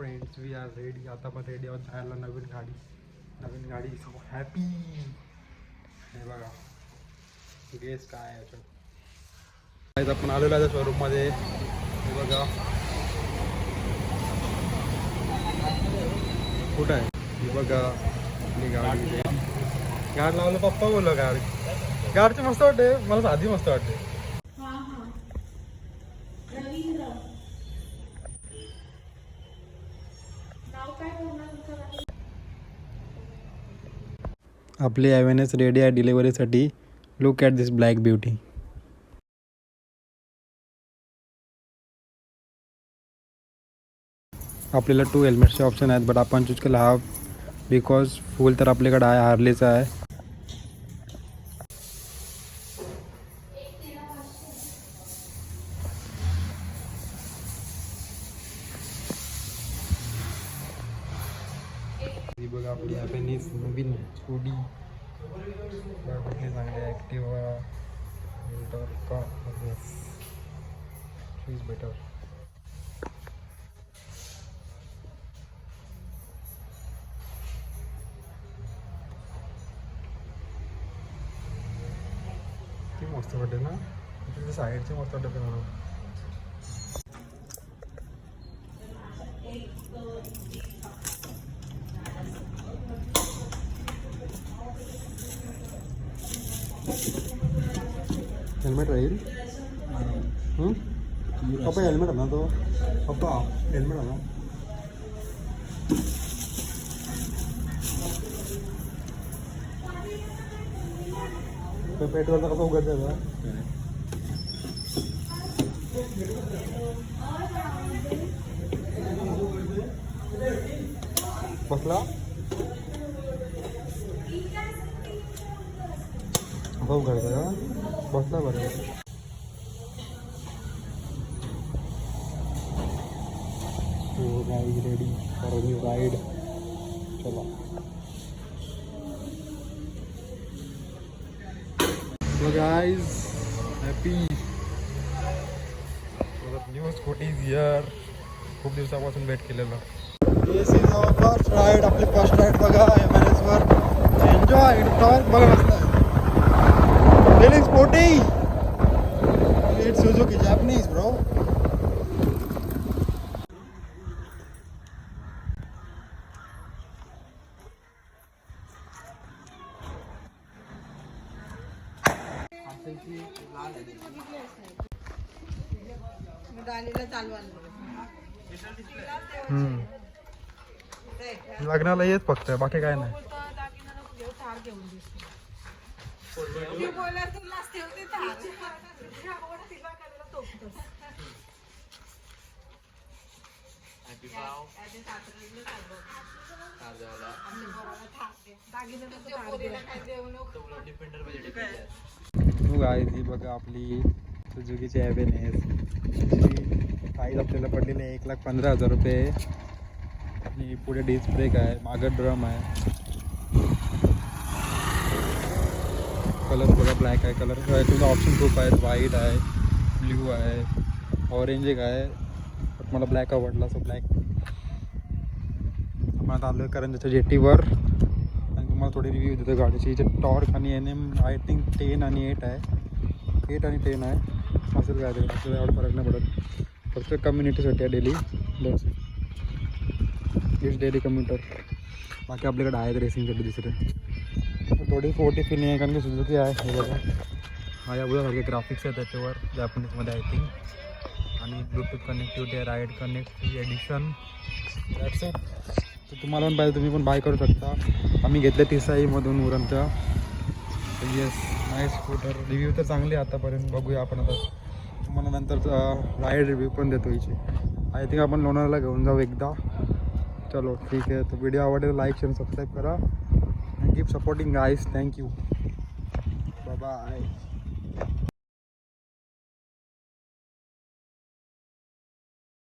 Friends we R ready. आता पण ready आहोत जायला. नवीन गाडी सो हॅपी. हे बघा गेस काय याच्यात. आपण आलेलो आहे शोरूममध्ये. हे बघा कुठं आहे. हे बघा आपली गाडी. गाड लावलं पप्पा बोललो गाडची मस्त वाटते. मला साधी मस्त वाटते. आपली ॲव्हेनस रेडी आहे डिलिव्हरीसाठी. Look at this black beauty. आपल्याला 2 हेल्मेटचे ऑप्शन आहेत बट आपण चूज केला हा बिकॉज फुल तर आपल्याकडे आहे हार्लेचा आहे. ही बघा आपली ॲव्हेनस नवीन स्कूटी. कुठली चांगली ॲक्टिवा का इज बेटर. ती मस्त वाटते ना. तिथे साईडची मस्त वाटते म्हणून. हेल्मेट राहील. पप्पा हेल्मेट आहे ना तो. पप्पा हेल्मेट आहे ना. पेट्रोलचा कसा उघडचा बसला आता उघडायचा का. बसला बरं. हो guys ready for new ride. चला. So guys, happy. New scooty is here. खूप दिवसापासून वेट केलेलं. दिस इज आवर फर्स्ट राईड. आपली फर्स्ट राईड बघा ॲव्हेनसवर. एन्जॉय. टॉर्क बघा कसला आहे. Feeling sporty. It's Suzuki Japanese bro. लग्नाला येत फक्त बाकी काय नाही. ही बघा आपली सुझुकीची ॲव्हेनस. प्राईस आपल्याला पडलेली आहे 1,15,000 रुपये. आणि पुढे डिस्क ब्रेक आहे. मागं ड्रम आहे. कलर बघा ब्लॅक आहे. कलर तुमचा ऑप्शन खूप आहेत. व्हाईट आहे, ब्ल्यू आहे, ऑरेंज एक आहे. बट मला ब्लॅक आवडला सो ब्लॅक. आपण आलो आहे करंजाच्या जेटीवर आणि तुम्हाला थोडी रिव्ह्यू देतो गाडीची. इथे टॉर्क आणि NM आय थिंक 10 आणि 8 आहे. 8 आणि 10 आहे. असेल काय ते आपल्याला एवढा फरक नाही पडत. फक्त कम्युनिटीसाठी आहे डेली. It's daily commuter. बाकी आपल्याकडे आहेत रेसिंगसाठी दुसरे. थोडी फोर्टी फील नाही आहे कारण की सुझुकी आहे. हे बघा हा या सारखे ग्राफिक्स आहे त्याच्यावर जॅपनीजमध्ये आय थिंक. आणि ब्लूटूथ कनेक्टिव्हिटी आहे. Ride connect edition. That's it. तर तुम्हाला पण पाहिजे तुम्ही पण बाय करू शकता. आम्ही घेतलं TSIमधून उरणच्या. Yes nice scooter. रिव्ह्यू तर चांगली आहे आतापर्यंत. बघूया आपण आता. तुम्हाला नंतर राईड रिव्ह्यू पण देतो हिची. आय थिंक आपण लोणावळ्याला घेऊन जाऊ एकदा. चलो ठीक आहे. तर व्हिडिओ आवडले लाईक शेअर सबस्क्राईब करा. and keep supporting guys. Thank you. Bye bye.